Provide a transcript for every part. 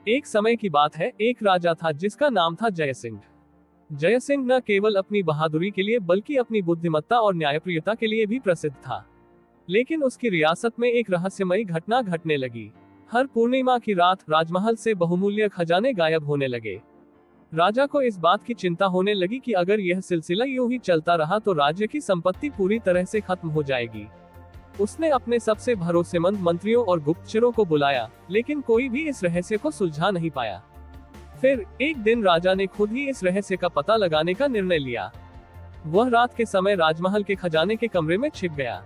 एक समय की बात है, एक राजा था जिसका नाम था जयसिंह। जयसिंह न केवल अपनी बहादुरी के लिए बल्कि अपनी बुद्धिमत्ता और न्यायप्रियता के लिए भी प्रसिद्ध था। लेकिन उसकी रियासत में एक रहस्यमयी घटना घटने लगी। हर पूर्णिमा की रात राजमहल से बहुमूल्य खजाने गायब होने लगे। राजा को इस बात की चिंता होने लगी कि अगर यह सिलसिला यूं ही चलता रहा तो राज्य की संपत्ति पूरी तरह से खत्म हो जाएगी। उसने अपने सबसे भरोसेमंद मंत्रियों और गुप्तचरों को बुलाया, लेकिन कोई भी इस रहस्य को सुलझा नहीं पाया। फिर एक दिन राजा ने खुद ही इस रहस्य का पता लगाने का निर्णय लिया। वह रात के समय राजमहल के खजाने के कमरे में छिप गया।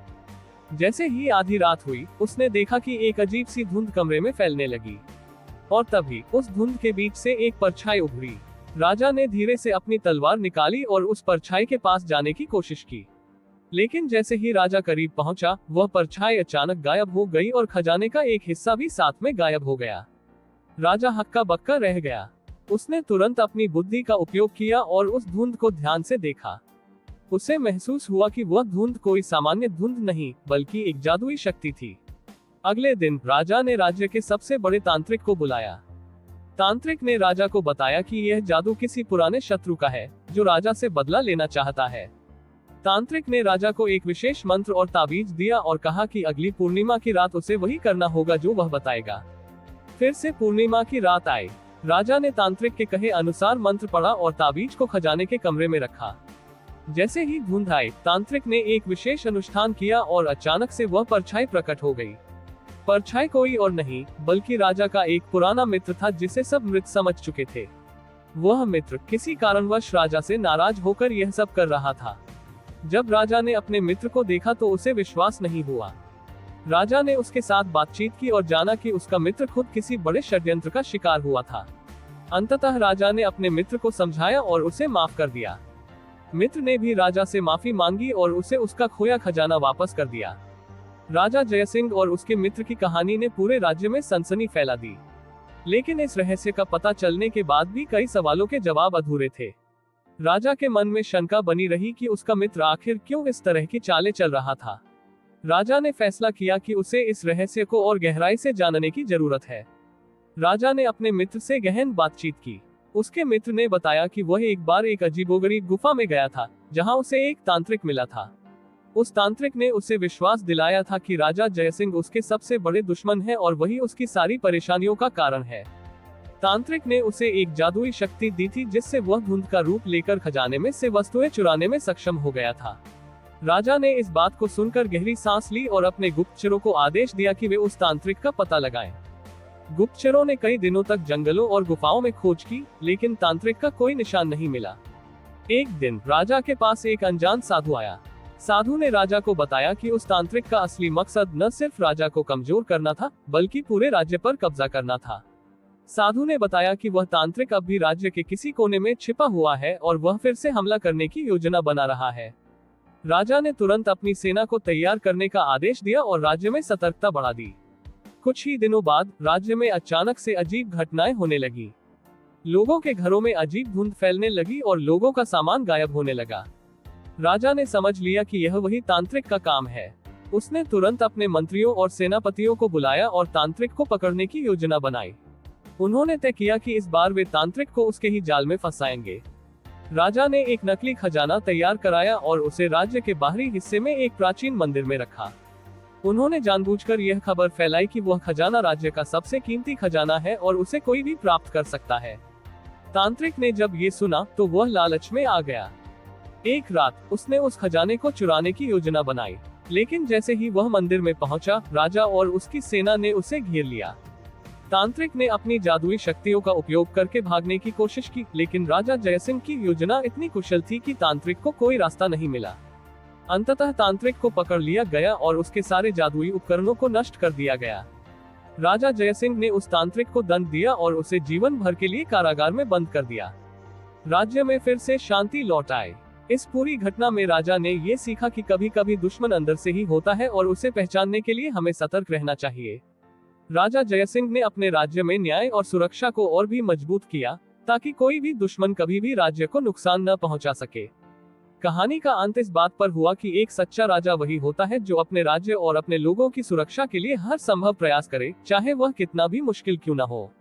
जैसे ही आधी रात हुई, उसने देखा कि एक अजीब सी धुंध कमरे में फैलने लगी, और तभी उस धुंध के बीच से एक परछाई उभरी। राजा ने धीरे से अपनी तलवार निकाली और उस परछाई के पास जाने की कोशिश की, लेकिन जैसे ही राजा करीब पहुंचा, वह परछाई अचानक गायब हो गई और खजाने का एक हिस्सा भी साथ में गायब हो गया। राजा हक्का बक्का रह गया। उसने तुरंत अपनी बुद्धि का उपयोग किया और उस धुंध को ध्यान से देखा। उसे महसूस हुआ कि वह धुंध कोई सामान्य धुंध नहीं, बल्कि एक जादुई शक्ति थी। अगले दिन राजा ने राज्य के सबसे बड़े तांत्रिक को बुलाया। तांत्रिक ने राजा को बताया कि यह जादू किसी पुराने शत्रु का है, जो राजा से बदला लेना चाहता है। तांत्रिक ने राजा को एक विशेष मंत्र और ताबीज दिया और कहा कि अगली पूर्णिमा की रात उसे वही करना होगा जो वह बताएगा। फिर से पूर्णिमा की रात आई। राजा ने तांत्रिक के कहे अनुसार मंत्र पढ़ा और ताबीज को खजाने के कमरे में रखा। जैसे ही धुंध आई, तांत्रिक ने एक विशेष अनुष्ठान किया और अचानक से वह परछाई प्रकट हो गई। परछाई कोई और नहीं, बल्कि राजा का एक पुराना मित्र था जिसे सब मृत समझ चुके थे। वह मित्र किसी कारणवश राजा से नाराज होकर यह सब कर रहा था। जब राजा ने अपने मित्र को देखा तो उसे विश्वास नहीं हुआ। राजा ने उसके साथ बातचीत की और जाना कि उसका मित्र खुद किसी बड़े षड्यंत्र का शिकार हुआ था। अंततः राजा ने अपने मित्र को समझाया और उसे माफ कर दिया। मित्र ने भी राजा से माफी मांगी और उसे उसका खोया खजाना वापस कर दिया। राजा जयसिंह और उसके मित्र की कहानी ने पूरे राज्य में सनसनी फैला दी। लेकिन इस रहस्य का पता चलने के बाद भी कई सवालों के जवाब अधूरे थे। राजा के मन में शंका बनी रही कि उसका मित्र आखिर क्यों इस तरह की चालें चल रहा था। राजा ने फैसला किया कि उसे इस रहस्य को और गहराई से जानने की जरूरत है। राजा ने अपने मित्र से गहन बातचीत की। उसके मित्र ने बताया कि वह एक बार एक अजीबोगरीब गुफा में गया था, जहां उसे एक तांत्रिक मिला था। उस तांत्रिक ने उसे विश्वास दिलाया था कि राजा जयसिंह उसके सबसे बड़े दुश्मन है और वही उसकी सारी परेशानियों का कारण है। तांत्रिक ने उसे एक जादुई शक्ति दी थी जिससे वह धुंध का रूप लेकर खजाने में से वस्तुएं चुराने में सक्षम हो गया था। राजा ने इस बात को सुनकर गहरी सांस ली और अपने गुप्तचरों को आदेश दिया कि वे उस तांत्रिक का पता लगाएं। गुप्तचरों ने कई दिनों तक जंगलों और गुफाओं में खोज की, लेकिन तांत्रिक का कोई निशान नहीं मिला। एक दिन राजा के पास एक अनजान साधु आया। साधु ने राजा को बताया कि उस तांत्रिक का असली मकसद न सिर्फ राजा को कमजोर करना था, बल्कि पूरे राज्य पर कब्जा करना था। साधु ने बताया कि वह तांत्रिक अब भी राज्य के किसी कोने में छिपा हुआ है और वह फिर से हमला करने की योजना बना रहा है। राजा ने तुरंत अपनी सेना को तैयार करने का आदेश दिया और राज्य में सतर्कता बढ़ा दी। कुछ ही दिनों बाद राज्य में अचानक से अजीब घटनाएं होने लगी। लोगों के घरों में अजीब धुंध फैलने लगी और लोगों का सामान गायब होने लगा। राजा ने समझ लिया कि यह वही तांत्रिक का काम है। उसने तुरंत अपने मंत्रियों और सेनापतियों को बुलाया और तांत्रिक को पकड़ने की योजना बनाई। उन्होंने तय किया कि इस बार वे तांत्रिक को उसके ही जाल में फंसाएंगे। राजा ने एक नकली खजाना तैयार कराया और उसे राज्य के बाहरी हिस्से में एक प्राचीन मंदिर में रखा। उन्होंने जानबूझकर यह खबर फैलाई कि वह खजाना राज्य का सबसे कीमती खजाना है और उसे कोई भी प्राप्त कर सकता है। तांत्रिक ने जब ये सुना तो वह लालच में आ गया। एक रात उसने उस खजाने को चुराने की योजना बनाई, लेकिन जैसे ही वह मंदिर में पहुंचा, राजा और उसकी सेना ने उसे घेर लिया। तांत्रिक ने अपनी जादुई शक्तियों का उपयोग करके भागने की कोशिश की, लेकिन राजा जयसिंह की योजना इतनी कुशल थी कि तांत्रिक को कोई रास्ता नहीं मिला। अंततः तांत्रिक को पकड़ लिया गया और उसके सारे जादुई उपकरणों को नष्ट कर दिया गया। राजा जयसिंह ने उस तांत्रिक को दंड दिया और उसे जीवन भर के लिए कारागार में बंद कर दिया। राज्य में फिर से शांति लौट आई। इस पूरी घटना में राजा ने ये सीखा कि कभी कभी दुश्मन अंदर से ही होता है और उसे पहचानने के लिए हमें सतर्क रहना चाहिए। राजा जयसिंह ने अपने राज्य में न्याय और सुरक्षा को और भी मजबूत किया, ताकि कोई भी दुश्मन कभी भी राज्य को नुकसान न पहुंचा सके। कहानी का अंत इस बात पर हुआ कि एक सच्चा राजा वही होता है जो अपने राज्य और अपने लोगों की सुरक्षा के लिए हर संभव प्रयास करे, चाहे वह कितना भी मुश्किल क्यों न हो।